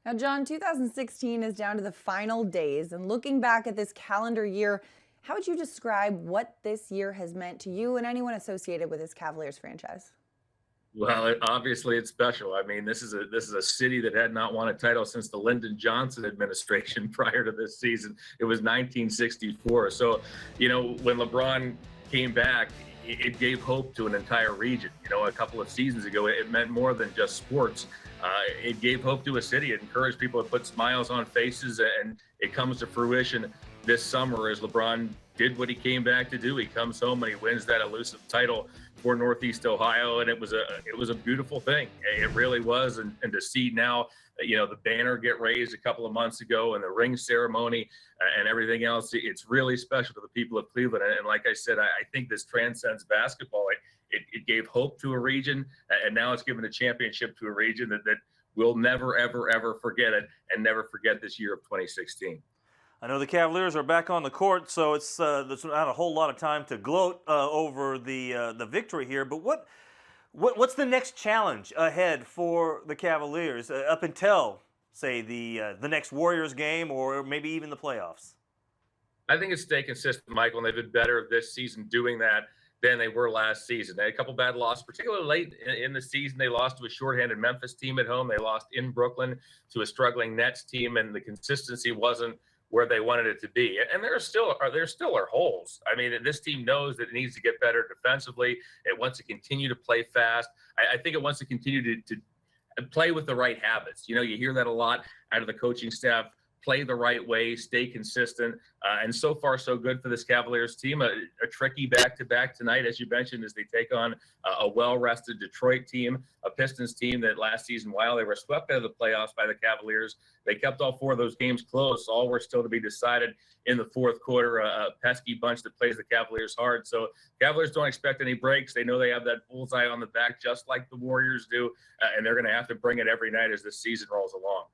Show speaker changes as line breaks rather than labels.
Now, John, 2016 is down to the final days, and looking back at this calendar year, how would you describe what this year has meant to you and anyone associated with this Cavaliers franchise?
Well, obviously it's special. I mean, this is a city that had not won a title since the Lyndon Johnson administration prior to this season. It was 1964. So, when LeBron came back, it gave hope to an entire region. A couple of seasons ago, it meant more than just sports. It gave hope to a city. It encouraged people to put smiles on faces, and it comes to fruition this summer as LeBron did what he came back to do. He comes home and he wins that elusive title for Northeast Ohio, and it was a beautiful thing. It really was, and to see now, the banner get raised a couple of months ago, and the ring ceremony and everything else. It's really special to the people of Cleveland, and like I said, I think this transcends basketball. It gave hope to a region, and now it's given a championship to a region that will never, ever, ever forget it, and never forget this year of 2016.
I know the Cavaliers are back on the court, so there's not a whole lot of time to gloat over the victory here. But what's the next challenge ahead for the Cavaliers up until, say, the next Warriors game or maybe even the playoffs?
I think it's stay consistent, Michael, and they've been better this season doing that than they were last season. They had a couple bad losses, particularly late in the season. They lost to a shorthanded Memphis team at home. They lost in Brooklyn to a struggling Nets team, and the consistency wasn't where they wanted it to be. And there still are holes. I mean, this team knows that it needs to get better defensively. It wants to continue to play fast. I think it wants to continue to play with the right habits. You hear that a lot out of the coaching staff. Play the right way, stay consistent, and so far so good for this Cavaliers team. A tricky back-to-back tonight, as you mentioned, as they take on a well-rested Detroit team, a Pistons team that last season, while they were swept out of the playoffs by the Cavaliers, they kept all four of those games close. All were still to be decided in the fourth quarter. A pesky bunch that plays the Cavaliers hard. So Cavaliers don't expect any breaks. They know they have that bullseye on the back, just like the Warriors do, and they're going to have to bring it every night as this season rolls along.